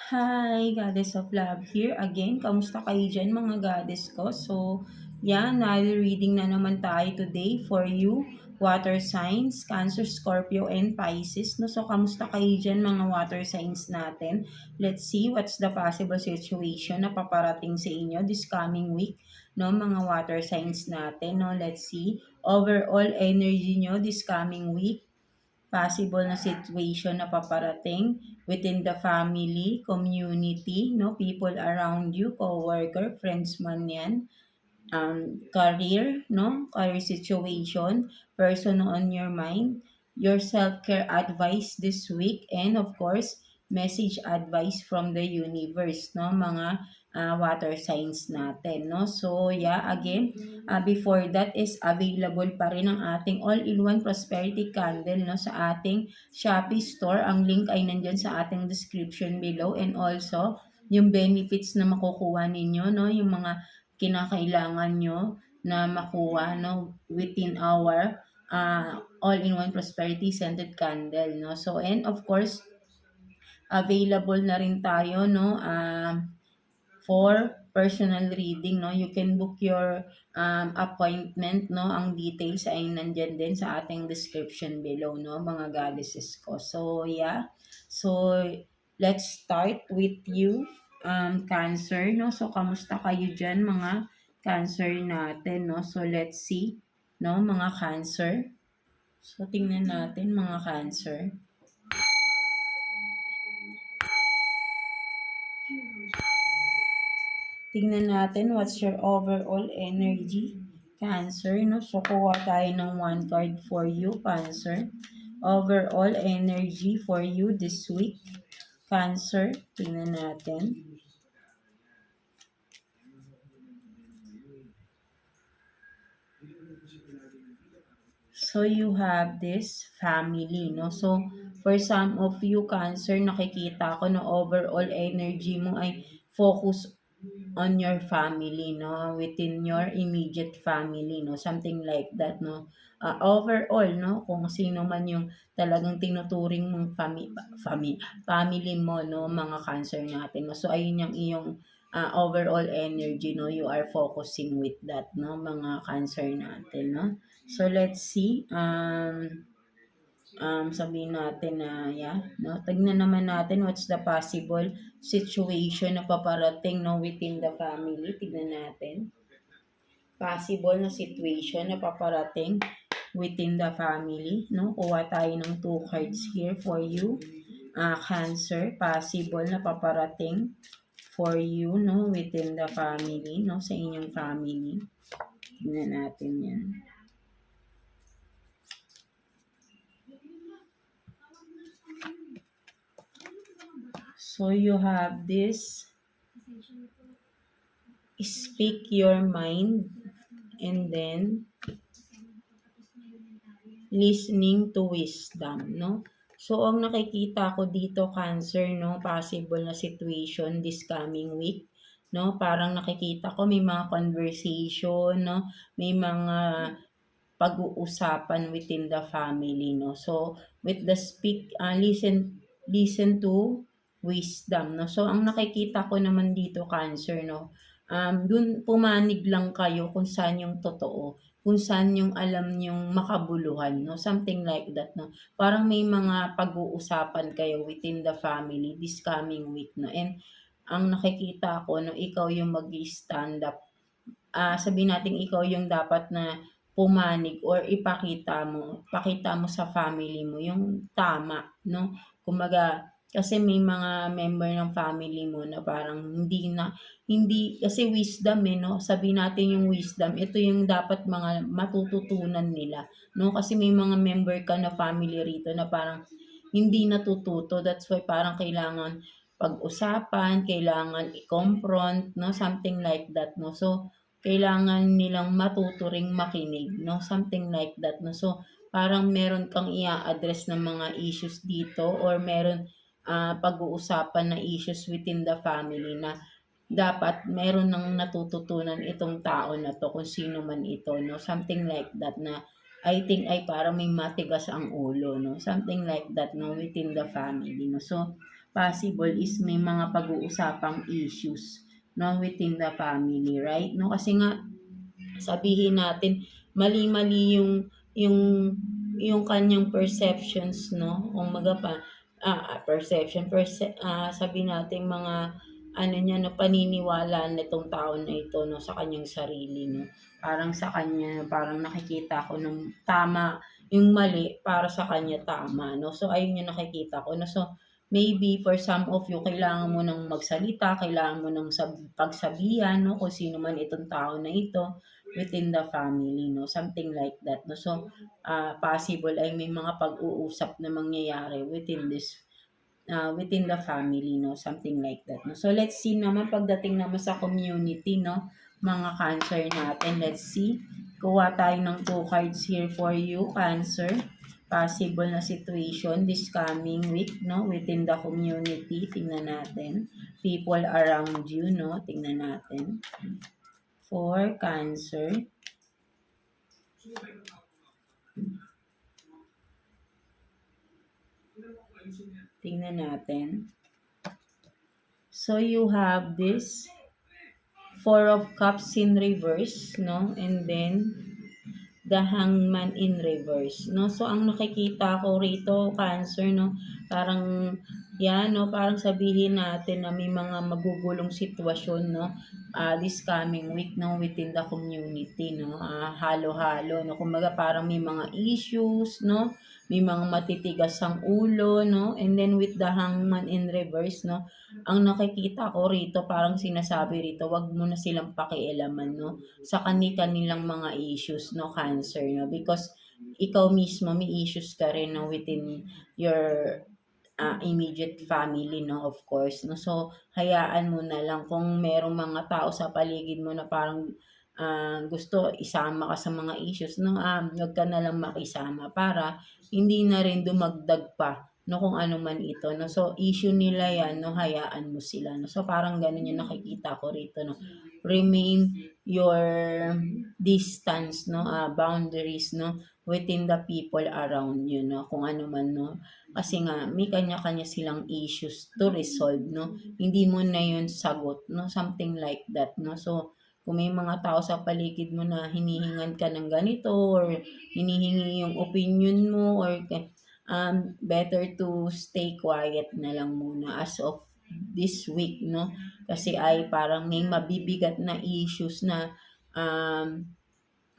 Hi, Goddess of Love here again. Kamusta kayo dyan mga goddess ko? So, yan, reading na naman tayo today for you. Water signs, Cancer, Scorpio, and Pisces. No? So, kamusta kayo dyan mga water signs natin? Let's see what's the possible situation na paparating sa inyo this coming week. No, mga water signs natin. No? Let's see. Overall energy nyo this coming week, possible na situation na paparating within the family, community, no, people around you, co-worker, friends man yan, career, no, career situation, person on your mind, your self-care advice this week, and of course, message advice from the universe, no, mga water signs natin, no. So, yeah, again, before that is available pa rin ang ating all-in-one prosperity candle, no, sa ating Shopee store. Ang link ay nandyan sa ating description below, and also, yung benefits na makukuha ninyo, no, yung mga kinakailangan nyo na makuha, no, within our all-in-one prosperity scented candle, no. So, and of course, available na rin tayo, no, for personal reading, no. You can book your appointment, no. Ang details ay nandyan din sa ating description below, no, mga goddesses ko. So, yeah. So, let's start with you, Cancer, no. So, kamusta kayo dyan, mga Cancer natin, no. So, let's see, no, mga Cancer. So, tingnan natin, mga Cancer. Tingnan natin what's your overall energy, Cancer, no? So, kuha tayo ng one card for you, Cancer. Overall energy for you this week, Cancer. Tingnan natin. So, you have this family, no? So, for some of you, Cancer, nakikita ko na overall energy mo ay focus on your family, no? Within your immediate family, no? Something like that, no? Overall, no? Kung sino man yung talagang tinuturing mong family mo, no? Mga Cancer natin, no? So, ayun yung iyong overall energy, no? You are focusing with that, no? Mga Cancer natin, no? So, let's see. Sabihin natin na, yeah, no? Tignan naman natin what's the possible situation na paparating, no, within the family. Tignan natin. Possible na situation na paparating within the family, no? Kuha tayo ng 2 cards here for you. Cancer, possible na paparating for you, no, within the family, no, sa inyong family. Tignan natin yan. So, you have this, speak your mind, and then listening to wisdom, no? So, ang nakikita ko dito, Cancer, no, possible na situation this coming week, no? Parang nakikita ko may mga conversation, no? May mga pag-uusapan within the family, no? So, with the listen to wisdom, no? So, ang nakikita ko naman dito, Cancer, no? Dun pumanig lang kayo kung saan yung totoo, kung saan yung alam yung makabuluhan, no? Something like that, no? Parang may mga pag-uusapan kayo within the family this coming week, no? And ang nakikita ko, no, ikaw yung mag-stand up. Sabihin natin ikaw yung dapat na pumanig or pakita mo sa family mo yung tama, no? Kumbaga, kasi may mga member ng family mo na parang hindi kasi wisdom, no? Sabihin natin yung wisdom, ito yung dapat mga matututunan nila, no? Kasi may mga member ka na family rito na parang hindi natututo. That's why parang kailangan pag-usapan, kailangan i-confront, no? Something like that, no? So, kailangan nilang matuto ring makinig, no? Something like that, no? So, parang meron kang i-address ng mga issues dito, or meron pag-uusapan na issues within the family na dapat meron ng natututunan itong tao na to, kung sino man ito, no? Something like that na I think ay parang may matigas ang ulo, no? Something like that, no? Within the family, no? So, possible is may mga pag-uusapang issues, no, within the family, right? No, kasi nga sabihin natin mali-mali yung yung kanyang perceptions, no? Kumbaga sabihin natin mga ano niya, no, paniniwala nitong tao na ito, no, sa kanyang sarili, no. Parang sa kanya, parang nakikita ko ng tama, yung mali para sa kanya tama, no. So ayun yung nakikita ko, no. So maybe for some of you kailangan mo ng magsalita, kailangan mo ng pagsabihan, no, kung sino man itong tao na ito within the family, no, something like that, no. So possible ay may mga pag-uusap na mangyayari within the family, no, something like that, no. So let's see naman pagdating naman sa community, no, mga Cancer natin. Let's see. Kuha tayo ng 2 cards here for you, Cancer. Possible na situation this coming week, no, within the community. Tingnan natin. People around you, no. Tingnan natin. For Cancer. Tingnan natin. So you have this 4 of Cups in reverse, no? And then the Hangman in reverse, no? So ang nakikita ko rito, Cancer, no? Parang yan, no? Parang sabihin natin na may mga magugulong sitwasyon, no? This coming week, no? Within the community, no? Halo-halo, no? Kumbaga parang may mga issues, no? May mga matitigas ang ulo, no? And then with the Hangman in reverse, no? Ang nakikita ko rito, parang sinasabi rito, wag mo na silang pakialaman, no? Sa kani-kanilang mga issues, no, Cancer, no? Because ikaw mismo may issues ka rin, no, within your immediate family, no, of course, no. So hayaan mo na lang kung merong mga tao sa paligid mo na parang gusto isama ka sa mga issues, no, wag ka na lang makisama para hindi na rin dumagdag pa, no, kung ano man ito, no. So issue nila yan, no, hayaan mo sila, no. So parang ganun yung nakikita ko rito, no. Remain your distance, no, boundaries, no, within the people around you, no, kung ano man, no. Kasi nga may kanya-kanya silang issues to resolve, no. Hindi mo na yun sagot, no, something like that, no. So kung may mga tao sa paligid mo na hinihingan ka ng ganito or hinihingi yung opinion mo or better to stay quiet na lang muna as of this week, no. Kasi ay parang may mabibigat na issues na um,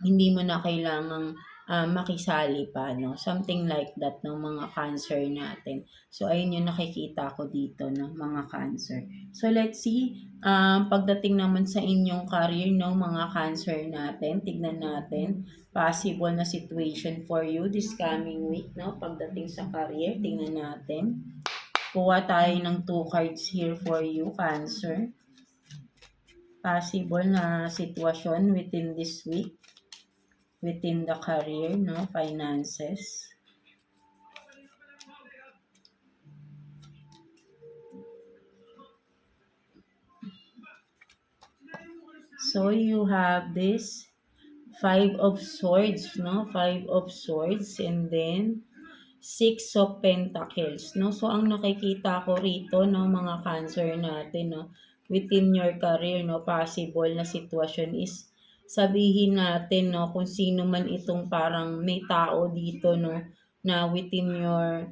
hindi mo na kailangang makisali pa, no? Something like that, no, mga Cancer natin. So, ayun yung nakikita ko dito, no, mga Cancer. So, let's see. Pagdating naman sa inyong career, no, mga Cancer natin, tignan natin. Possible na situation for you this coming week, no? Pagdating sa career, tingnan natin. Kuha tayo ng 2 cards here for you, Cancer. Possible na sitwasyon within this week, within the career, no, finances. So you have this 5 of Swords, no, 5 of Swords, and then 6 of Pentacles, no. So ang nakikita ko rito, no, mga Cancer natin, no, within your career, no, possible na sitwasyon is sabihin natin, no, kung sino man itong parang may tao dito, no, na within your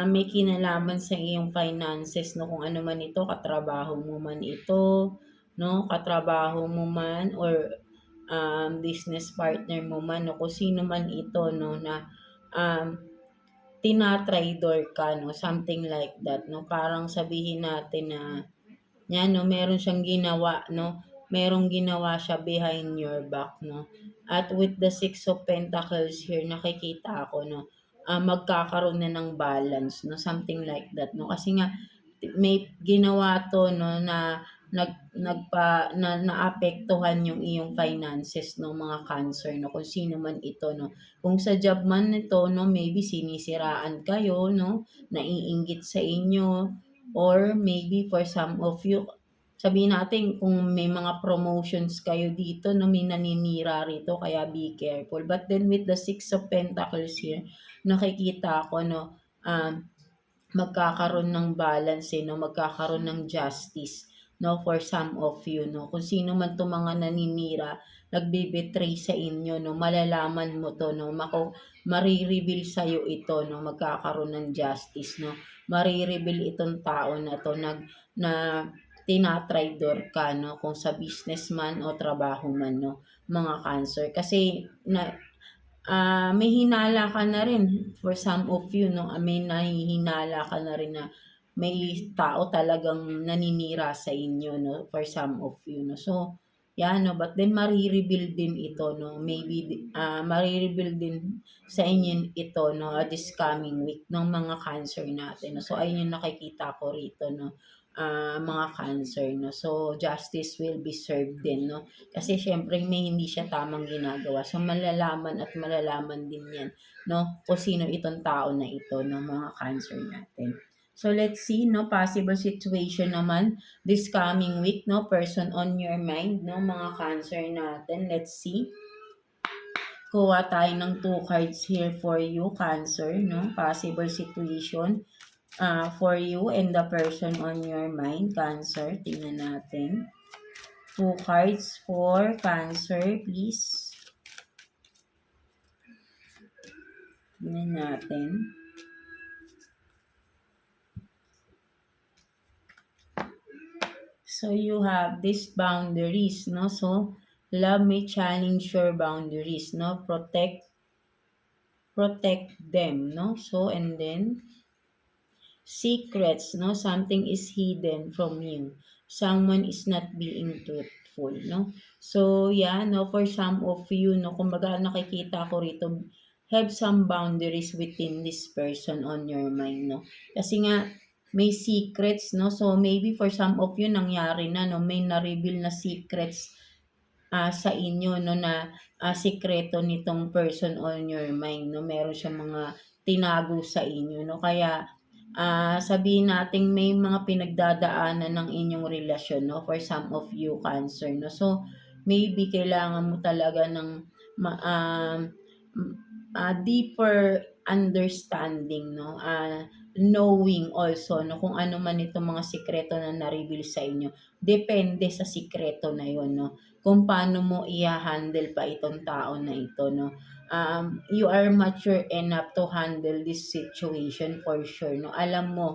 may kinalaman sa iyong finances, no, kung ano man ito, katrabaho mo man ito, no, katrabaho mo man or business partner mo man, no, kung sino man ito, no, na um, tina-traitor ka, no, something like that, no. Parang sabihin natin na yan, no, meron siyang ginawa, no, merong ginawa siya behind your back, no. At with the 6 of Pentacles here, nakikita ako, no, magkakaroon na ng balance, no, something like that, no. Kasi nga may ginawa 'to, no, na naapektuhan yung iyong finances, no, mga Cancer, no, kung sino man ito, no. Kung sa job man nito, no, maybe sinisiraan kayo, no, naiinggit sa inyo, or maybe for some of you, sabihin natin kung may mga promotions kayo dito, no, may naninira rito kaya be careful. But then with the 6 of Pentacles here, nakikita ko, no, magkakaroon ng balance, 'no, magkakaroon ng justice, 'no, for some of you, 'no. Kung sino man 'tong mga naninira, nagbe-betray sa inyo, 'no, malalaman mo 'to, 'no, mare-reveal sa'yo ito, 'no, magkakaroon ng justice, 'no. Mare-reveal itong tao na 'to na tina-traitor ka, 'no, kung sa business man o trabaho man, 'no, mga Cancer. Kasi may hinala ka na rin for some of you, 'no, may nahihinala ka na rin na may tao talagang naninira sa inyo, 'no, for some of you, 'no. So, 'yan, 'no, but then mare-reveal din ito, 'no, maybe, mare-reveal din sa inyo ito, 'no, this coming week ng mga Cancer natin, 'no. So, ayun yung nakikita ko rito, 'no, mga Cancer, 'no. So, justice will be served din, 'no. Kasi siyempre may hindi siya tamang ginagawa. So, malalaman at malalaman din 'yan, 'no, kung sino itong tao na ito, ng mga Cancer natin. So, let's see, 'no, possible situation naman this coming week, 'no, person on your mind, 'no, mga Cancer natin. Let's see. Kuha tayo ng 2 cards here for you, Cancer, 'no, possible situation for you and the person on your mind, Cancer. Tingnan natin. 2 cards for Cancer, please. Tingnan natin. So, you have these boundaries, no? So, love may challenge your boundaries, no? Protect them, no? So, and then, secrets, no? Something is hidden from you. Someone is not being truthful, no? So, yeah, no, for some of you, no, kumbaga nakikita ko rito, have some boundaries within this person on your mind, no? Kasi nga, may secrets, no? So, maybe for some of you, nangyari na, no? May na-reveal na secrets sa inyo, no, na sikreto nitong person on your mind, no? Meron siyang mga tinago sa inyo, no? Kaya, sabihin nating may mga pinagdadaanan ng inyong relasyon, no, for some of you Cancer, no. So, maybe kailangan mo talaga ng deeper understanding, no, knowing also, no, kung ano man itong mga sikreto na na-reveal sa inyo. Depende sa sikreto na yon, no, kung paano mo i-handle pa itong tao na ito, no. You are mature enough to handle this situation for sure, no. Alam mo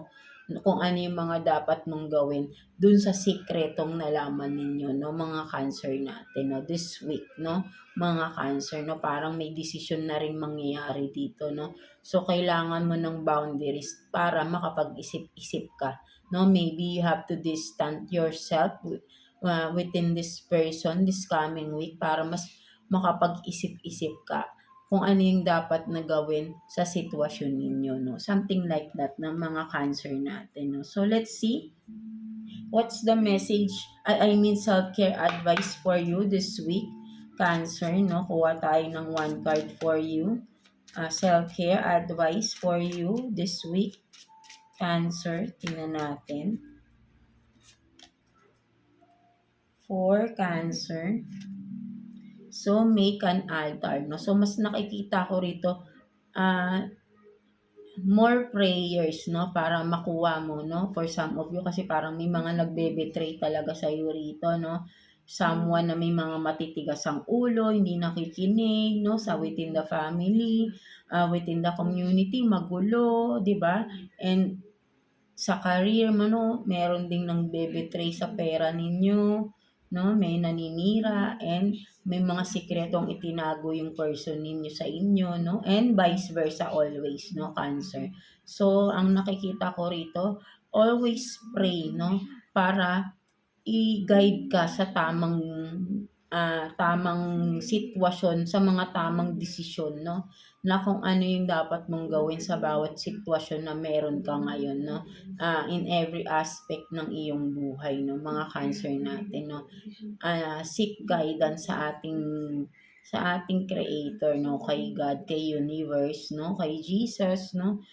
kung ano yung mga dapat mong gawin dun sa sikretong nalaman ninyo, no, mga Cancer natin, no, this week, no, mga Cancer, no, parang may desisyon na rin mangyayari dito, no. So, kailangan mo ng boundaries para makapag-isip-isip ka, no. Maybe you have to distance yourself within this person this coming week para mas makapag-isip-isip ka kung ano yung dapat na gawin sa sitwasyon ninyo, no? Something like that ng mga Cancer natin, no? So, let's see. What's the message, I mean self-care advice for you this week, Cancer, no? Kuha tayo ng 1 card for you. Self-care advice for you this week, Cancer. Tingnan natin. For Cancer. So, make an altar, no? So, mas nakikita ko rito, more prayers, no, para makuha mo, no, for some of you, kasi parang may mga nagbe-betray talaga sa iyo rito, no. Someone na may mga matitigas ang ulo, hindi nakikinig, no, sa within the family, within the community, magulo, 'di ba? And sa career mo, no, meron ding nagbe-betray sa pera ninyo, no, may naninira, and may mga sikretong itinago yung person ninyo sa inyo, no, and vice versa always, no, Cancer. So, ang nakikita ko rito, always pray, no, para i-guide ka sa tamang sitwasyon, sa mga tamang desisyon, 'no, na kung ano yung dapat mong gawin sa bawat sitwasyon na meron ka ngayon, 'no, in every aspect ng iyong buhay, 'no, mga Cancer natin, 'no. Seek guidance sa ating sa ating Creator, no, kay God, kay Universe, no, kay Jesus, no,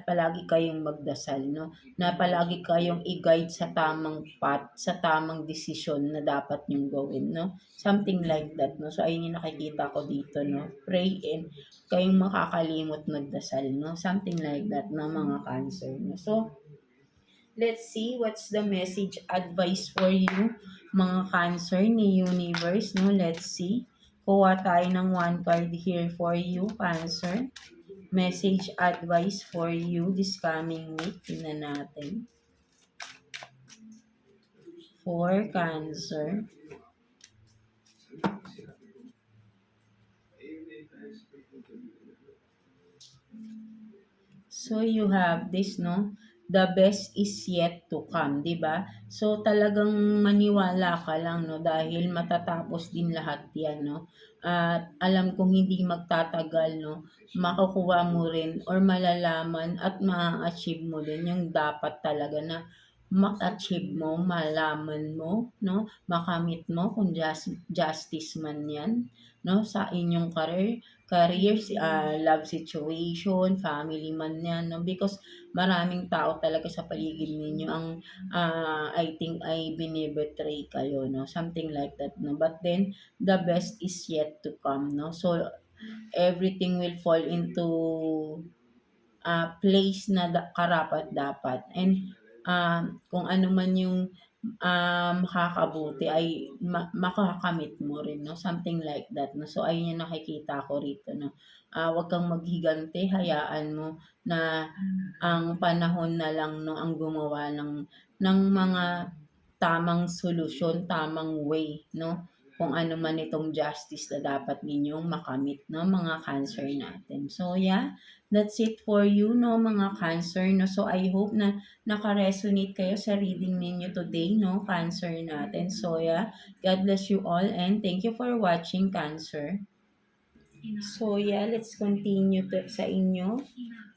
palagi kayong magdasal, no, na palagi kayong i-guide sa tamang path, sa tamang desisyon na dapat niyong gawin, no, something like that, no. So ayun yung nakikita ko dito, no, pray and kayong makakalimot magdasal, no, something like that, no, mga Cancer, no. So let's see what's the message advice for you, mga Cancer ni Universe, no? Let's see. Kuha tayo ng one card here for you, Cancer. Message advice for you this coming week. Tingnan natin. For Cancer. So you have this, no? The best is yet to come, 'di ba? So talagang maniwala ka lang, no, dahil matatapos din lahat 'yan, no. At alam kong hindi magtatagal, no, makukuha mo rin or malalaman at maa-achieve mo din yung dapat talaga na ma-achieve mo, malaman mo, no, makamit mo kung justice man 'yan, no, sa inyong careers, love situation, family man yan, no? Because maraming tao talaga sa paligid ninyo ang I think ay binibetray kayo, no? Something like that, no? But then, the best is yet to come, no? So, everything will fall into place na karapat-dapat. And kung ano man yung makakabuti ay makakamit mo rin, no? Something like that, no? So, ayun yung nakikita ko rito, no? Wag kang maghigante, hayaan mo na ang panahon na lang, no, ang gumawa ng mga tamang solusyon, tamang way, no? Kung ano man itong justice na dapat ninyong makamit, no, mga Cancer natin. So, yeah, that's it for you, no, mga Cancer, no. So, I hope na naka-resonate kayo sa reading ninyo today, no, Cancer natin. So, yeah, God bless you all and thank you for watching, Cancer. So, yeah, let's continue sa inyo,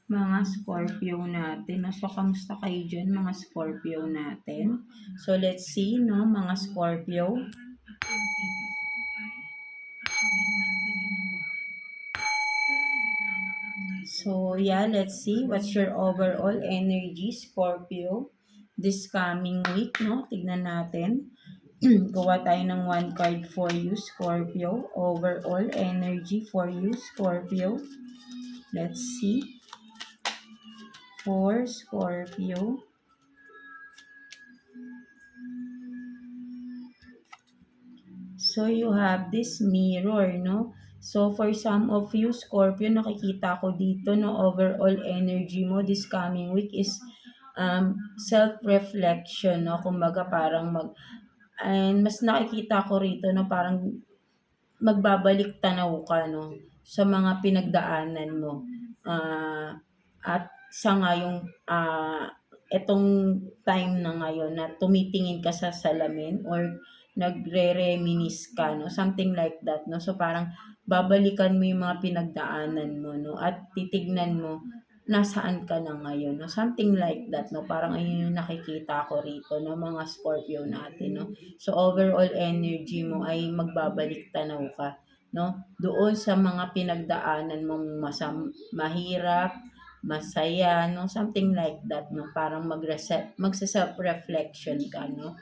mga Scorpio natin. So, kamusta kayo dyan, mga Scorpio natin? So, let's see, no, mga Scorpio. So, yeah, let's see what's your overall energy, Scorpio, this coming week, no? Tignan natin. Gawa tayo ng one card for you, Scorpio. Overall energy for you, Scorpio. Let's see. For Scorpio. So, you have this mirror, no? So, for some of you, Scorpio, nakikita ko dito, no, overall energy mo this coming week is self-reflection, no? Kumbaga, parang and mas nakikita ko rito, no, parang magbabalik tanaw ka, no, sa mga pinagdaanan mo. At sa ngayong etong time na ngayon na tumitingin ka sa salamin or nagre-reminisce ka, no, something like that, no. So parang babalikan mo yung mga pinagdaanan mo, no, at titignan mo nasaan ka na ngayon, no, something like that, no. Parang ayun yung nakikita ko rito, no, mga Scorpio natin, no. So overall energy mo ay magbabalik tanaw ka, no, doon sa mga pinagdaanan mong mahirap, masaya, no, something like that, no, parang magsa-self-reflection ka, no,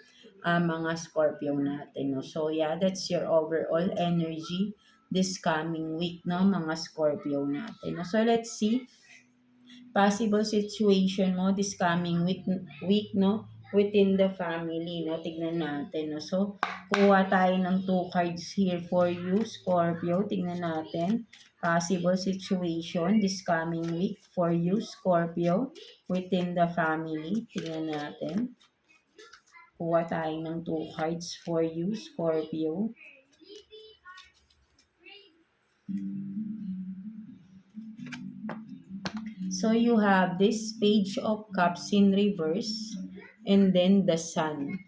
mga Scorpio natin, no. So yeah, that's your overall energy this coming week, no, mga Scorpio natin, no. So let's see possible situation mo this coming week, no, within the family, no. Tignan natin, no. So, kuha tayo ng 2 cards here for you, Scorpio. Tignan natin. Possible situation this coming week for you, Scorpio, within the family. Tignan natin. Kuha tayo ng 2 cards for you, Scorpio. So, you have this Page of Cups in reverse and then the Sun.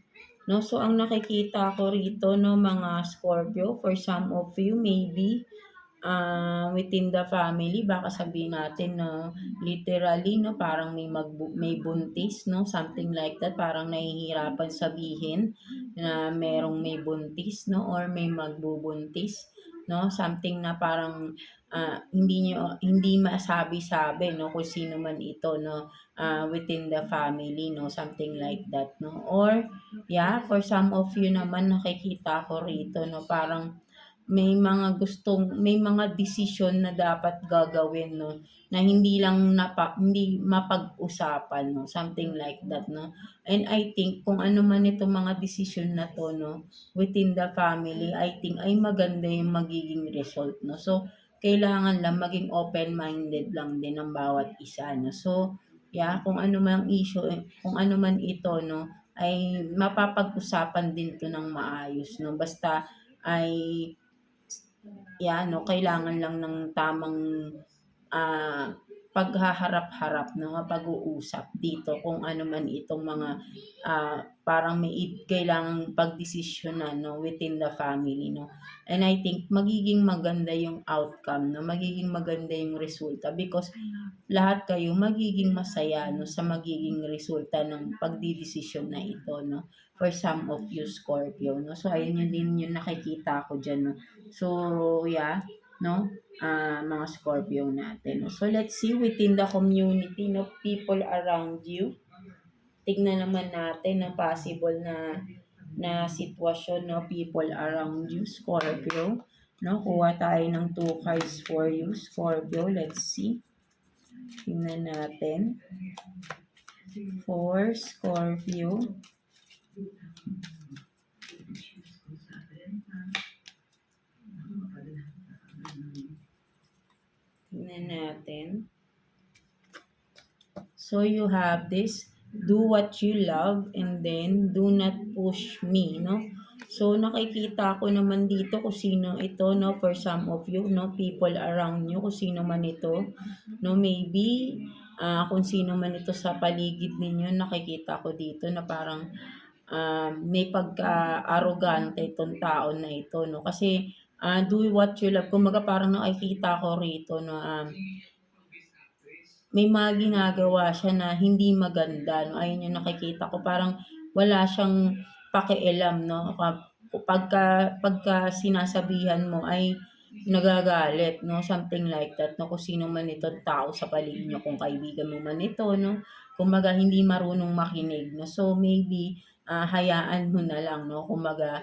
No, so ang nakikita ko rito, no, mga Scorpio, for some of you maybe within the family, baka sabihin natin na literally, no, parang may buntis, no, something like that, parang nahihirapan sabihin na merong may buntis, no, or may magbubuntis. 'no, something na parang, hindi masabi-sabi 'no, kung sino man ito 'no, within the family 'no, something like that 'no. Or yeah, for some of you naman nakikita ko rito 'no, parang may mga desisyon na dapat gagawin 'no, na hindi mapag-usapan 'no, something like that 'no. And I think kung ano man itong mga desisyon na 'to 'no, within the family, I think ay maganda yung magiging result 'no. So, kailangan lang maging open-minded lang din ang bawat isa 'no. So, yeah, kung ano mang issue, kung ano man ito 'no, ay mapapag-usapan din 'to ng maayos 'no, basta ay 'yan 'no, kailangan lang ng tamang, ah, paghaharap-harap 'no, pag-uusap dito kung ano man itong mga, parang kailangang pagdesisyonan 'no, within the family 'no. And I think magiging maganda yung outcome 'no, magiging maganda yung resulta because lahat kayo magiging masaya 'no, sa magiging resulta ng pagdedesisyon na ito 'no, for some of you Scorpio 'no. So ayun yun din yung nakikita ko diyan 'no. So yeah, 'no, mga Scorpio natin 'no. So let's see within the community 'no, people around you. Tignan naman natin na possible na sitwasyon 'no, people around you Scorpio 'no. Kuha tayo ng 2 cards for you Scorpio, let's see. Tingnan natin. For Scorpio. Tingnan natin. So you have this, do what you love and then do not push me, no? So nakikita ko naman dito kung sino ito, no? For some of you, no? People around you, kung sino man ito, no? Maybe, kung sino man ito sa paligid ninyo, nakikita ko dito na parang may pagka-arrogante itong tao na ito, no? Kasi do what you love. Kumbaga parang nakikita ko rito, no? May mga ginagawa siya na hindi maganda 'no, ayun yung nakikita ko parang wala siyang pakialam 'no, pagka sinasabihan mo ay nagagalit 'no, something like that 'no, kung sino man itong tao sa paligid niyo, kung kaibigan mo man ito 'no, kumbaga hindi marunong makinig 'no. So maybe, hayaan mo na lang 'no, kumbaga,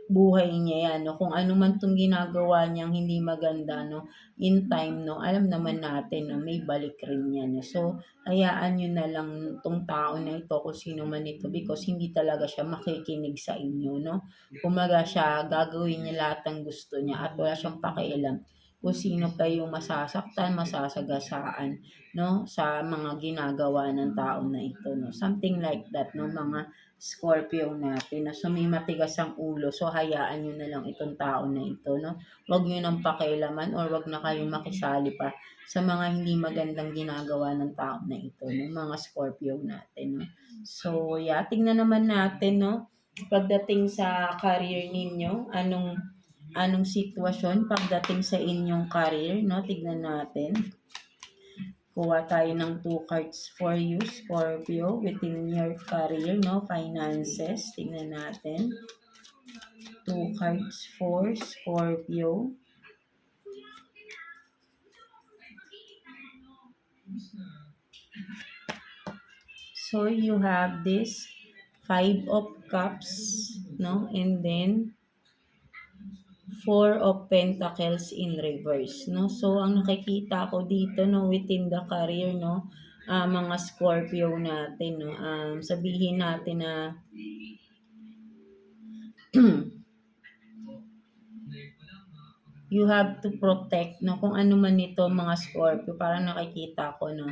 buhay niya 'yan 'no, kung ano man 'tong ginagawa niyang hindi maganda 'no, in time 'no, alam naman natin na may balik rin 'yan, eh. So, hayaan niyo na lang 'tong tao na ito kung sino man ito because hindi talaga siya makikinig sa inyo 'no. Kumbaga siya gagawin niya lahat ng gusto niya at wala siyang pakialam kung sino pa yung masasaktan, masasagasaan 'no, sa mga ginagawa ng tao na ito 'no. Something like that 'no, mga Scorpio natin 'no. So, may matigas ang ulo, so hayaan niyo na lang itong tao na ito 'no. Huwag niyo ng pakialaman or huwag na kayong makisali pa sa mga hindi magandang ginagawa ng tao na ito, no, mga Scorpio natin. No? So, yeah, tingnan naman natin, no, pagdating sa career ninyo, anong sitwasyon pagdating sa inyong career, no, tignan natin. Kuha tayo ng 2 cards for you, Scorpio, within your career, no, finances, tingnan natin. 2 cards for Scorpio. So you have this 5 of Cups, no? And then 4 of Pentacles in reverse, no? So ang nakikita ko dito, no, within the career, no, mga Scorpio natin, no, sabihin natin na you have to protect, no, kung ano man ito mga Scorpio, parang nakikita ko, no,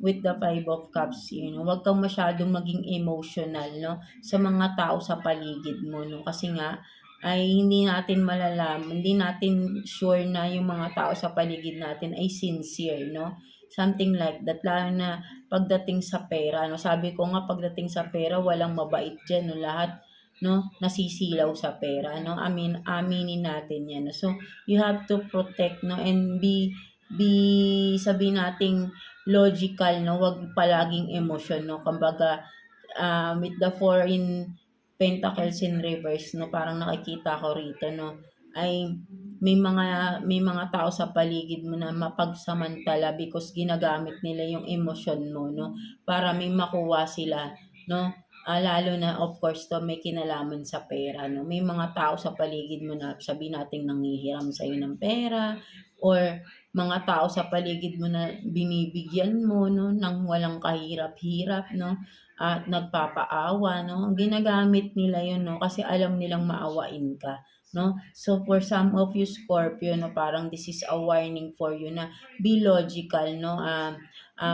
with the 5 of Cups, huwag kang masyadong maging emotional, no, sa mga tao sa paligid mo, no, kasi nga, ay hindi natin malalaman, hindi natin sure na yung mga tao sa paligid natin ay sincere, no, something like that, lalo na pagdating sa pera, no, sabi ko nga pagdating sa pera, walang mabait dyan, no, lahat, no, nasisilaw sa pera, no, aminin natin yan, no? So, you have to protect, no, and sabihin nating logical, no, wag palaging emosyon, no, kumbaga, with the 4 in Pentacles in reverse, no, parang nakikita ko rito, no, ay may mga tao sa paligid mo na mapagsamantala because ginagamit nila yung emosyon mo, 'no, para may makuha sila, 'no. Lalo na of course 'to may kinalaman sa pera, 'no. May mga tao sa paligid mo na sabihin nating nanghihiram sa'yo ng pera or mga tao sa paligid mo na binibigyan mo, 'no, ng walang kahirap-hirap, 'no, at nagpapaawa, 'no. Ginagamit nila 'yun, 'no, kasi alam nilang maawain ka, 'no. So, for some of you Scorpio, 'no, parang this is a warning for you na be logical, 'no,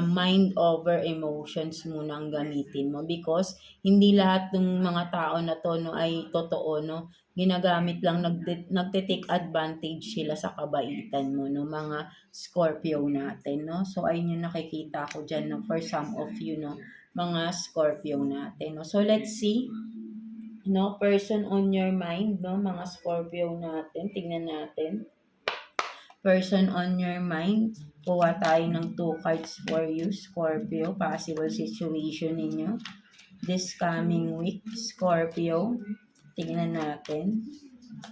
mind over emotions muna ang gamitin mo because hindi lahat ng mga tao na 'to, 'no, ay totoo, no. Ginagamit lang, nagte-take advantage sila sa kabaitan mo, 'no, mga Scorpio natin, 'no. So, ayun yung nakikita ko diyan, 'no, for some of you, 'no, mga Scorpio natin, 'no. So, let's see, no, person on your mind, 'no, mga Scorpio natin. Tingnan natin. Person on your mind. Kuha tayo ng 2 cards for you, Scorpio. Possible situation ninyo this coming week, Scorpio. Tingnan natin.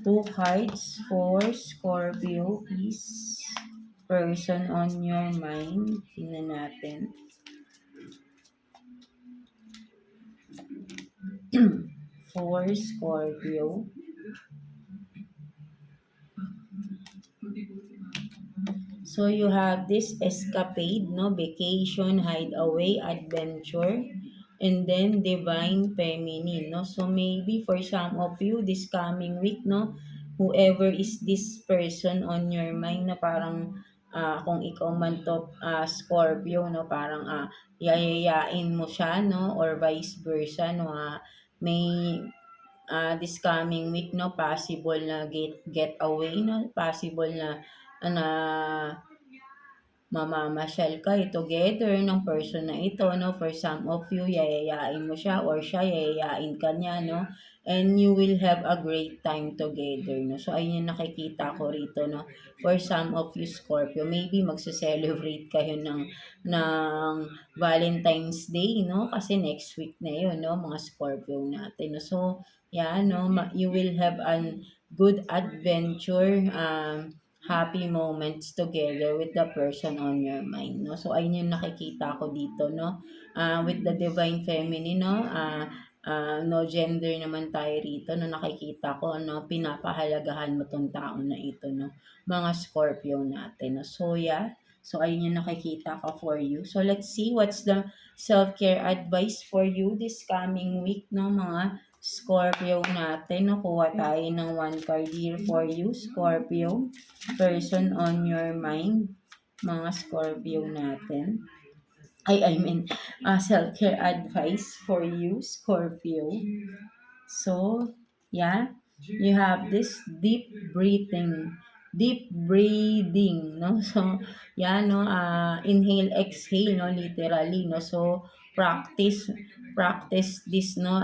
2 cards for Scorpio, please. Person on your mind. Tingnan natin. For Scorpio. So you have this escapade, no, vacation, hideaway, adventure, and then divine feminine, no. So maybe for some of you this coming week, no, whoever is this person on your mind na parang kung ikaw man to Scorpio, no, parang yayayain mo siya, no, or vice versa, no, may this coming week, no, possible na get away, no, possible na na mamamasyal kayo together ng person na ito, 'no. For some of you, yayayain mo siya or siya yayayain ka niya, 'no, and you will have a great time together, 'no. So, ayun yung nakikita ko rito, 'no. For some of you Scorpio, maybe magse-celebrate kayo ng Valentine's Day, 'no, kasi next week na yun, 'no, mga Scorpio natin, 'no. So, yeah, 'no, you will have an good adventure, happy moments together with the person on your mind, no. So, ayun yung nakikita ko dito, no. With the divine feminine, no, no gender naman tayo rito, no, nakikita ko, no, pinapahalagahan mo tong tao na ito, no, mga Scorpio natin, no. So, yeah. So, ayun yung nakikita ko for you. So, let's see what's the self-care advice for you this coming week, no, mga Scorpio natin, no. Kuha tayo ng 1 card here for you, Scorpio. Person on your mind, mga Scorpio natin. I mean, self-care advice for you, Scorpio. So, yeah, you have this deep breathing, no? So, yeah, no, inhale, exhale, no, literally, no? So, practice this, no,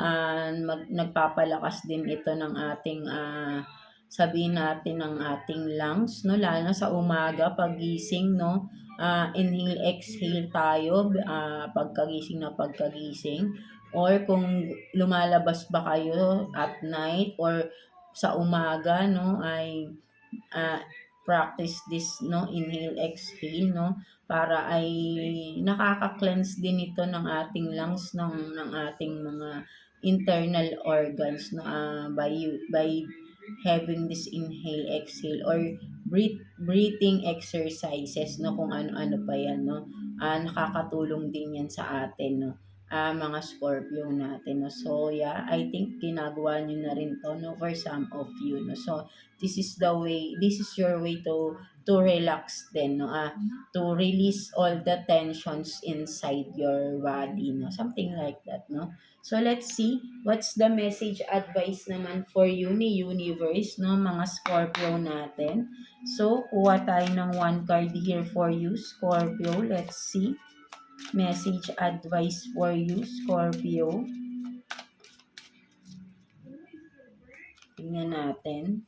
nagpapalakas din ito ng ating, sabihin natin ng ating lungs, no, lalo na sa umaga paggising, no, inhale, exhale tayo, pagkagising na pagkagising. Or kung lumalabas ba kayo at night or sa umaga, no, ay uh, practice this, no, inhale, exhale, no, para ay nakaka-cleanse din ito ng ating lungs, ng ating mga internal organs, no, by having this inhale, exhale, or breathing exercises, no, kung ano-ano pa yan, no. Nakakatulong din yan sa atin, no, mga Scorpio natin, no. So, yeah, I think ginagawa nyo na rin to, no, for some of you, no. So, this is your way to relax din, no, to release all the tensions inside your body, no, something like that, no. So, let's see what's the message advice naman for you ni universe, no, mga Scorpio natin. So, kuha tayo ng 1 card here for you, Scorpio. Let's see message advice for you, Scorpio. Tingnan natin.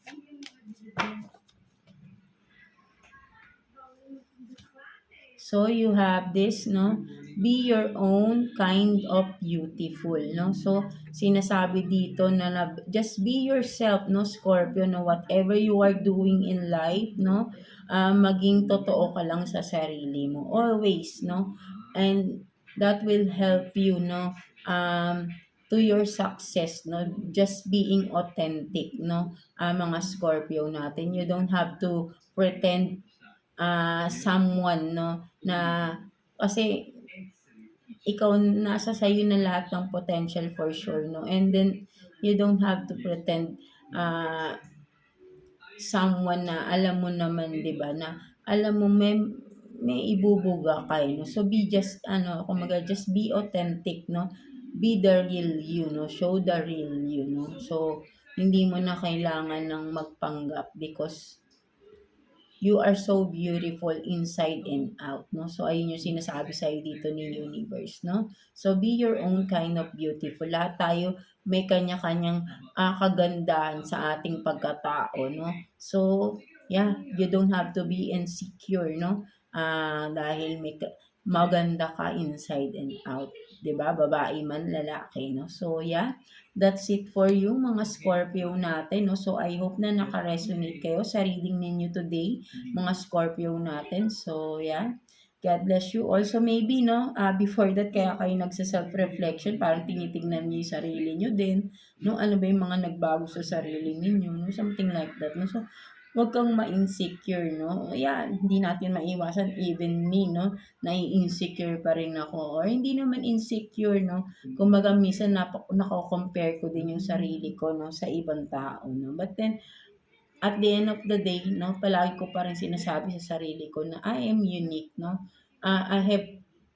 So, you have this, no, be your own kind of beautiful, no? So, sinasabi dito na just be yourself, no, Scorpio, no, whatever you are doing in life, no, maging totoo ka lang sa sarili mo, always, no, and that will help you, no, to your success, no, just being authentic, no, mga Scorpio natin, you don't have to pretend someone, no, na kasi ikaw nasa sa'yo na lahat ng potential for sure, no? And then, you don't have to pretend uh, someone na alam mo naman, di ba, na alam mo may ibubuga ka, no? So, be just, kumaga, just be authentic, no? Be the real you, no? Show the real you, no? So, hindi mo na kailangan ng magpanggap because you are so beautiful inside and out, no? So, ayun yung sinasabi sa'yo dito ni Universe, no? So, be your own kind of beautiful. Lahat tayo may kanya-kanyang kagandahan sa ating pagkatao, no? So, yeah, you don't have to be insecure, no? Dahil maganda ka inside and out. 'Di ba? Babae man, lalaki, no? So, yeah, that's it for you mga Scorpio natin, no? So, I hope na naka-resonate kayo sa reading ninyo today mga Scorpio natin. So, yeah. God bless you. Also, maybe, no, before that, kaya kayo nagsa-self-reflection, parang tinitignan niyo yung sarili niyo din, no, ano ba yung mga nagbago sa sarili niyo, no, something like that, no. So, huwag kang ma-insecure, no. Yan, hindi natin maiwasan, even me, no, nai-insecure pa rin ako, or hindi naman insecure, no. Kumbaga, minsan nako-compare ko din yung sarili ko, no, sa ibang tao, no. But then, at the end of the day, no, palagi ko pa rin sinasabi sa sarili ko na I am unique, no. I have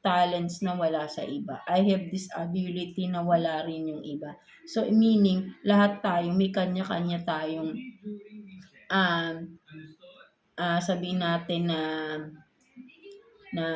talents na wala sa iba. I have this ability na wala rin yung iba. So, meaning, lahat tayo, may kanya-kanya tayong, um, sabihin natin na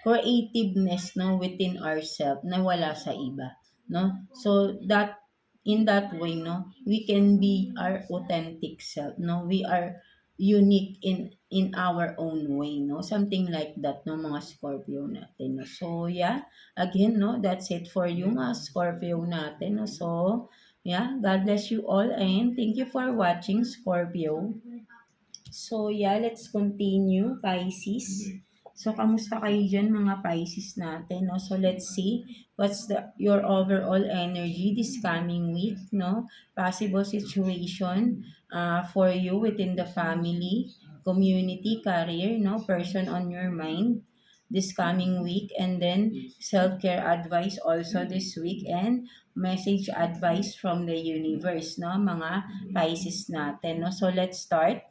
creativeness, no, within ourselves na wala sa iba, no. So that in that way, no, we can be our authentic self, no, we are unique in our own way, no, something like that, no, mga Scorpio natin, no. So yeah, again, no, that's it for you mga Scorpio natin, no. So yeah, God bless you all and thank you for watching, Scorpio. So yeah, let's continue, Pisces. So, kamusta kayo dyan mga Pisces natin, no? So, let's see what's your overall energy this coming week, no? Possible situation for you within the family, community, career, no? Person on your mind this coming week, and then self-care advice also this week, and message advice from the universe, no? Mga Pisces natin, no? So, let's start.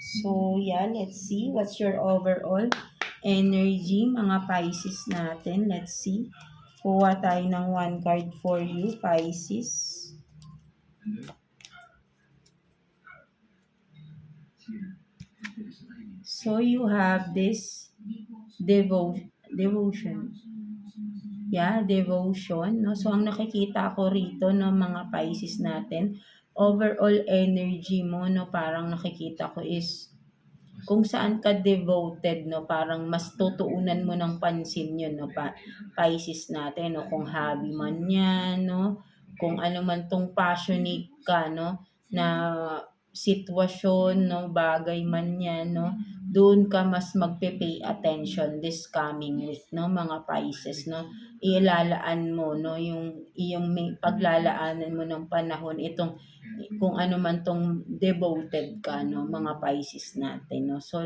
So, yeah, let's see what's your overall energy, mga Pisces natin. Let's see. Kuha tayo ng one card for you, Pisces. So, you have this devotion. Yeah, devotion. No? So, ang nakikita ko rito ng mga Pisces natin, overall energy mo, no, parang nakikita ko is kung saan ka devoted, no, parang mas tutuunan mo ng pansin yun, no, Pisces natin, no, kung hobby man yan, no, kung ano man tong passionate ka, no, na sitwasyon, no, bagay man yan, no, doon ka mas magpe-pay attention this coming week, no, mga Pisces, no, ilalaan mo, no, yung may paglalaanan mo ng panahon, itong kung ano man tong devoted ka, no, mga Pisces natin, no. So,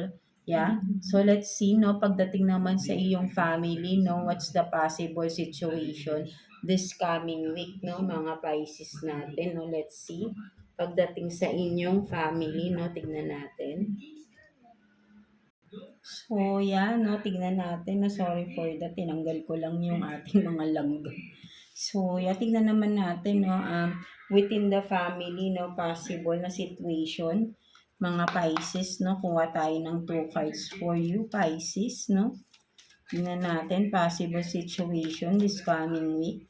yeah. So, let's see, no, pagdating naman sa iyong family, no, what's the possible situation this coming week, no, mga Pisces natin, no. Let's see. Pagdating sa inyong family, no, tignan natin. So, yeah, no, tignan natin, no, sorry for that, tinanggal ko lang yung ating mga langgam. So, yeah, tignan naman natin, no, within the family, no, possible na situation, mga Pisces, no, kuha tayo ng 2 cards for you, Pisces, no. Tignan natin, possible situation this coming week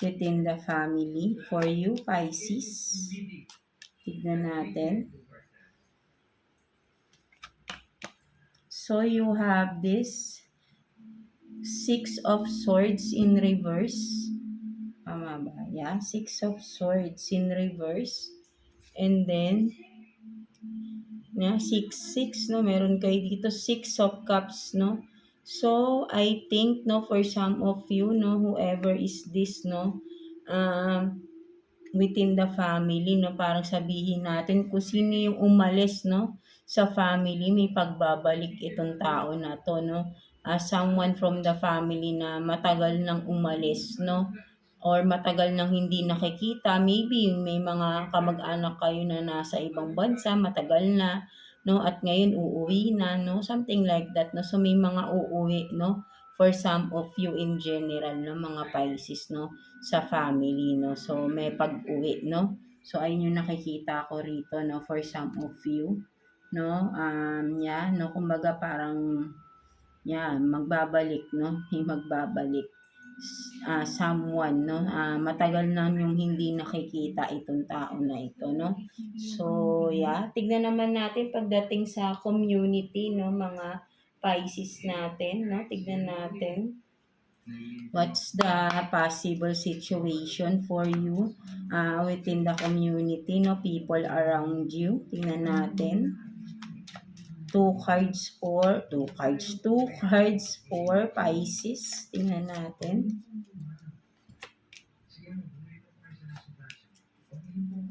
within the family for you, Pisces. Tignan natin. So you have this Six of Swords in reverse. Tama ba? Yeah, Six of Swords in reverse. And then, yeah, 6, 6, no? Meron kayo dito, Six of Cups, no? So, I think, no, for some of you, no, whoever is this, no, within the family, no, parang sabihin natin kung sino yung umalis, no, sa family, may pagbabalik itong tao na to, no. Someone from the family na matagal nang umalis, no, or matagal nang hindi nakikita. Maybe may mga kamag-anak kayo na nasa ibang bansa, matagal na, no, at ngayon uuwi na, no, something like that, no. So, may mga uuwi, no, for some of you in general, no, mga Pisces, no, sa family, no. So, may pag-uwi, no. So, ayun yung nakikita ko rito, no, for some of you, no. Yeah, no, kumbaga parang, yeah, magbabalik, no, yung magbabalik. Someone, no, matagal na yung hindi nakikita itong tao na ito, no. So, yeah, tignan naman natin pagdating sa community, no, mga Pisces natin, no, tignan natin. What's the possible situation for you within the community, no, people around you? Tingnan natin. Two cards for Pisces. Tingnan natin.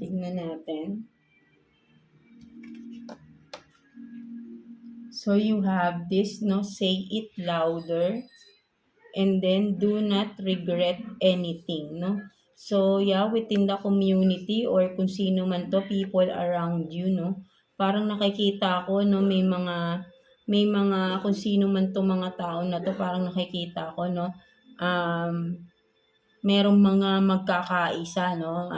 Tingnan natin. So you have this, no, say it louder. And then do not regret anything, no. So yeah, within the community or kung sino man to, people around you, no, parang nakikita ko, no, may mga kung sino man to mga tao na to, parang nakikita ko, no, merong mga magkakaisa, no,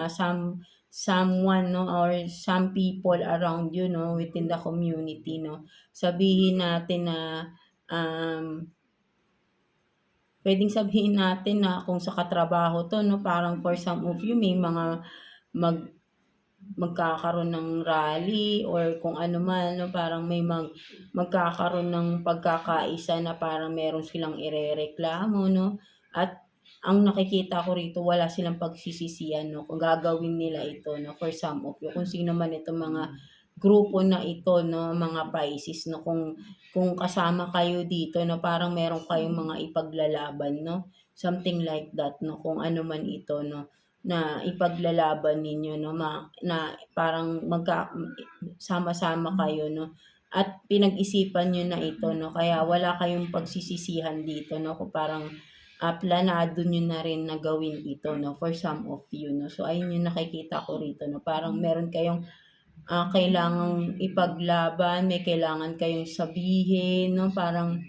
someone, no, or some people around you, no, within the community, no. Sabihin natin na pwedeng sabihin natin na kung sa katrabaho 'to, 'no, parang for some of you may mga mag magkakaroon ng rally or kung ano man, 'no, parang may magkakaroon ng pagkakaisa na parang meron silang irereklamo, 'no, at ang nakikita ko rito wala silang pagsisisihan, 'no, kung gagawin nila ito, 'no, for some of you. Kung sino man itong mga grupo na ito, 'no, mga Pisces, 'no, kung kasama kayo dito, 'no, parang meron kayong mga ipaglalaban, 'no, something like that, 'no, kung ano man ito, 'no, na ipaglalaban ninyo, 'no, na parang sama-sama kayo, 'no, at pinag-isipan niyo na ito, 'no, kaya wala kayong pagsisisihan dito, 'no, kung parang, planado niyo na rin na gawin ito, 'no, for some of you, 'no. So ayun yung nakikita ko rito, 'no, parang meron kayong kailangang ipaglaban, may kailangan kayong sabihin, 'no, parang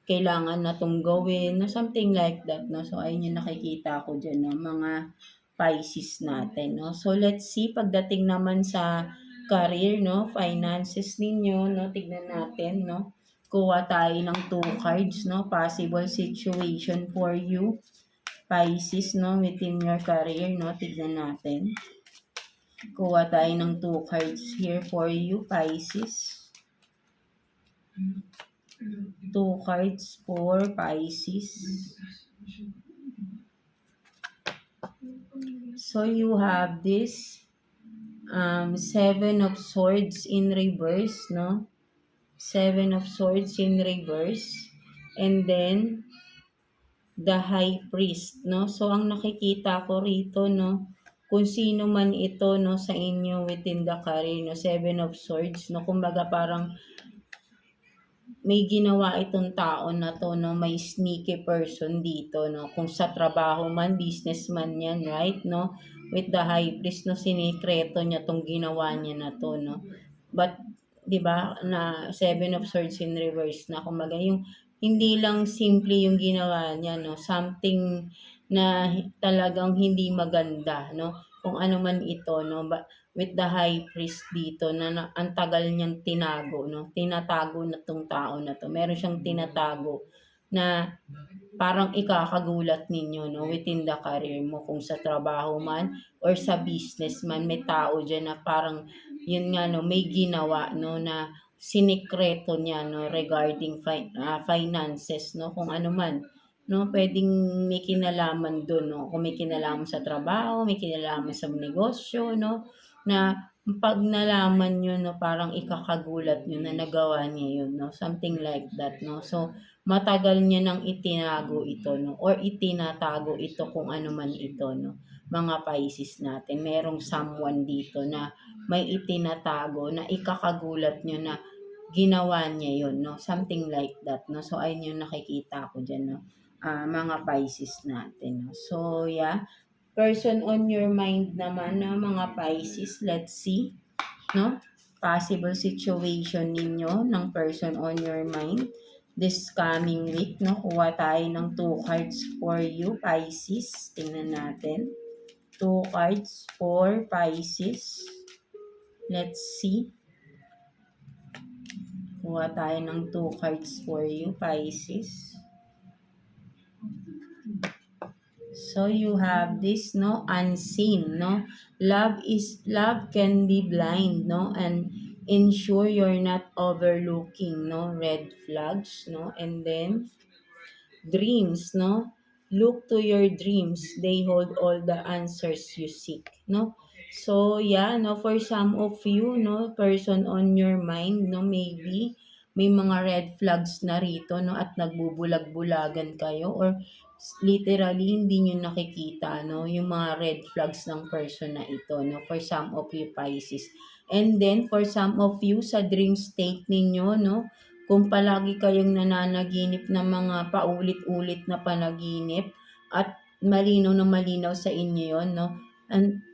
kailangan na 'tong gawin, no, something like that, 'no. So, ayun yung nakikita ko diyan, 'no, mga Pisces natin, no. So, let's see pagdating naman sa career, no, finances ninyo, no, tignan natin, no. Kuha tayo ng 2 cards, no, possible situation for you, Pisces, no, within your career, no, tignan natin. Kuha tayo ng 2 cards here for you, Pisces. 2 cards for Pisces. So you have this 7 of Swords in reverse, no? 7 of Swords in reverse. And then, the High Priest, no? So, ang nakikita ko rito, no, kung sino man ito, no, sa inyo within the career, no, 7 of Swords, no, kumbaga parang may ginawa itong tao na to, no, may sneaky person dito, no, kung sa trabaho man, businessman yan, right, no, with the High Priest, no, sinikreto niya tong ginawa niya na to, no, but, di ba, na 7 of Swords in reverse na, kumbaga, yung hindi lang simple yung ginawa niya, no, something na talagang hindi maganda, no, kung ano man ito, no, with the High Priest dito na ang tagal niyang tinago, no, tinatago na 'tong tao na 'to. Meron siyang tinatago na parang ikakagulat ninyo, no, within the career mo kung sa trabaho man or sa business man, may tao diyan na parang yun nga, no, may ginawa, no, na sinikreto niya, no, regarding finances, no, kung ano man, no, pwedeng may kinalaman dun, no, kung may kinalaman sa trabaho, may kinalaman sa negosyo, no, na pag nalaman niyo, no, parang ikakagulat niyo na nagawa niya yun, no, something like that, no. So, matagal niya nang itinago ito, no, or itinatago ito kung ano man ito, no, mga Pisces natin. Merong someone dito na may itinatago na ikakagulat niyo na ginawa niya yun, no, something like that, no. So, ayun yung nakikita ko diyan, no, mga Pisces natin, no. So, yeah, person on your mind naman na mga Pisces, let's see, no? Possible situation ninyo ng person on your mind this coming week, no? Kuha tayo ng 2 cards for you, Pisces. Tingnan natin. 2 cards for Pisces. Let's see. Kuha tayo ng 2 cards for you, Pisces. So you have this, no, unseen, no. Love can be blind, no, and ensure you're not overlooking, no, red flags, no, and then dreams, no. Look to your dreams. They hold all the answers you seek, no. So yeah, no, for some of you, no, person on your mind, no, maybe may mga red flags na rito, no, at nagbubulag-bulagan kayo, or literally hindi nyo nakikita, no, yung mga red flags ng person na ito, no, for some of you Pisces. And then for some of you sa dream state ninyo, no, kung palagi kayong nananaginip ng mga paulit-ulit na panaginip at malinaw na malinaw sa inyo yon, no,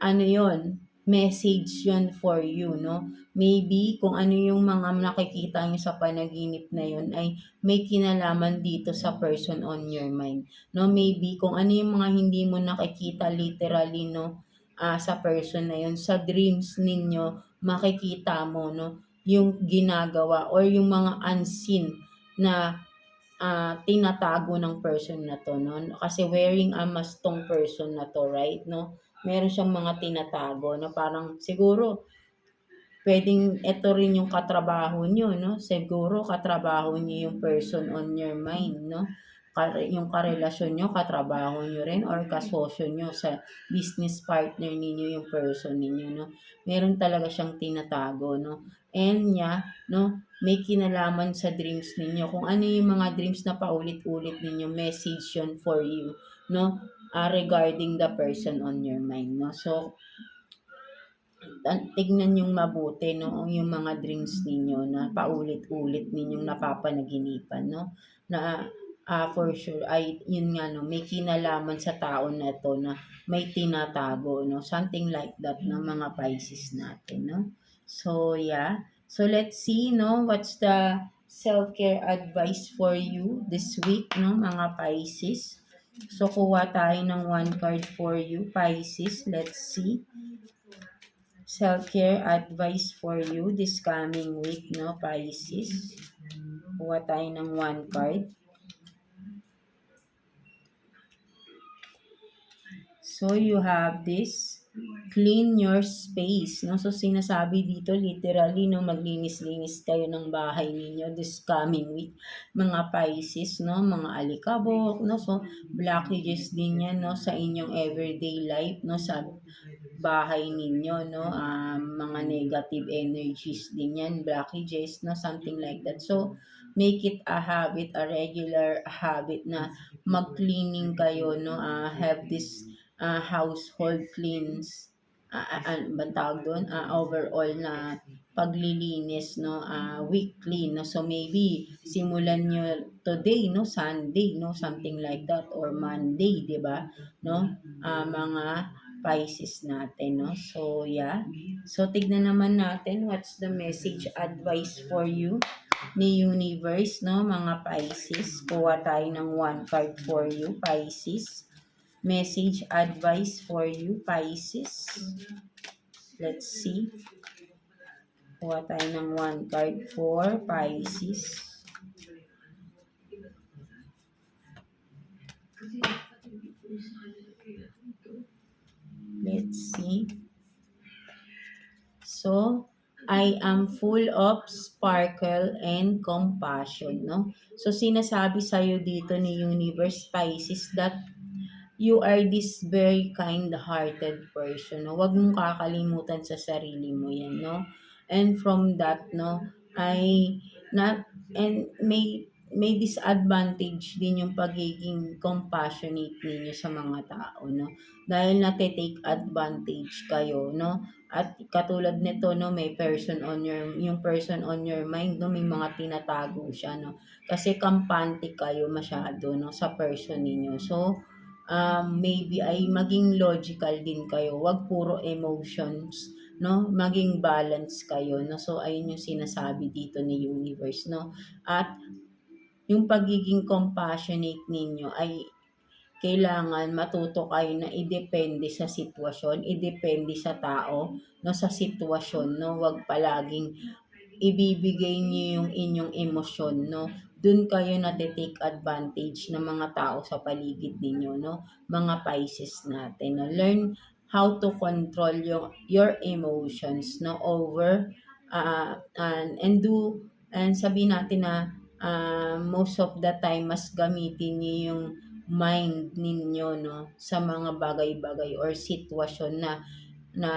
ano yon, message yon for you, no. Maybe kung ano yung mga nakikita nyo sa panaginip na yon ay may kinalaman dito sa person on your mind, no. Maybe kung ano yung mga hindi mo nakikita literally, no, sa person na yon, sa dreams ninyo makikita mo, no, yung ginagawa or yung mga unseen na tinatago ng person na 'to, 'no. Kasi wearing a mask 'tong person na 'to, right, 'no. Meron siyang mga tinatago na parang siguro puwedeng eto rin yung katrabaho niyo, 'no. Siguro katrabaho niyo yung person on your mind, 'no. Yung karelasyon niyo, katrabaho niyo rin or kasosyo niyo sa business partner ninyo yung person ninyo, 'no. Meron talaga siyang tinatago, no. And yeah, 'no, may kinalaman sa dreams ninyo. Kung ano yung mga dreams na paulit-ulit ninyo, message yun for you, no, regarding the person on your mind, no. So, tignan niyong mabuti, no, yung mga dreams ninyo na paulit-ulit ninyong napapanaginipan, no, na for sure ay yun nga, no, may kinalaman sa tao na to na may tinatago, no, something like that, no, mga Pisces natin, no. So yeah, so let's see, no, what's the self-care advice for you this week, no, mga Pisces. So kuha tayo ng 1 card for you, Pisces. Let's see. Self-care advice for you this coming week, no, Pisces. Kuha tayo ng 1 card. So you have this, clean your space, no. So sinasabi dito literally, no, maglinis-linis kayo ng bahay ninyo this coming week, mga Pisces, no, mga alikabok, no. So blockages din yan, no, sa inyong everyday life, no, sa bahay ninyo, no, mga negative energies din yan, blockages, no, something like that. So make it a habit, a regular habit na mag-cleaning kayo, no, have this household cleans, ano bang tawag doon? Overall na paglilinis, no, weekly, no. So maybe simulan nyo today, no, Sunday, no, something like that, or Monday, 'di ba? No? Mga Pisces natin, no. So yeah. So tignan naman natin what's the message advice for you ni universe, no, mga Pisces. Kuha tayo ng 1 card for you, Pisces. Message advice for you, Pisces. Let's see. Kuha tayo ng 1 card for Pisces. Let's see. So, I am full of sparkle and compassion, no? So, sinasabi sa'yo dito ni Universe Pisces that you are this very kind-hearted person, no? Huwag mong kakalimutan sa sarili mo yan, no? And from that, no, ay not, and may disadvantage din yung pagiging compassionate ninyo sa mga tao, no? Dahil nate-take advantage kayo, no? At katulad nito, no, may person on yung person on your mind, no, may mga tinatago siya, no? Kasi kampante kayo masyado, no, sa person ninyo. So, maybe ay maging logical din kayo, wag puro emotions, no? Maging balance kayo, no? So, ayun yung sinasabi dito ni Universe, no? At yung pagiging compassionate ninyo ay kailangan matuto kayo na idepende sa sitwasyon, idepende sa tao, no? Sa sitwasyon, no? Wag palaging ibibigay niyo yung inyong emosyon, no? Dun kayo nate-take advantage ng mga tao sa paligid ninyo, no? Mga Pisces natin, no? Learn how to control your emotions, no? Over, and do, and sabihin natin na, most of the time, mas gamitin niyo yung mind ninyo, no? Sa mga bagay-bagay or sitwasyon na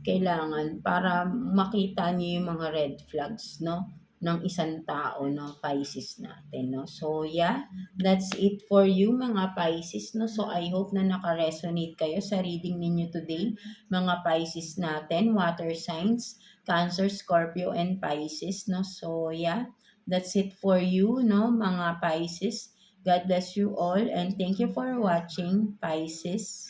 kailangan para makita niyo yung mga red flags, no, ng isang tao, no, Pisces natin, no. So, yeah, that's it for you mga Pisces, no. So, I hope na naka-resonate kayo sa reading ninyo today, mga Pisces natin, water signs, Cancer, Scorpio, and Pisces, no. So, yeah, that's it for you, no, mga Pisces. God bless you all and thank you for watching, Pisces.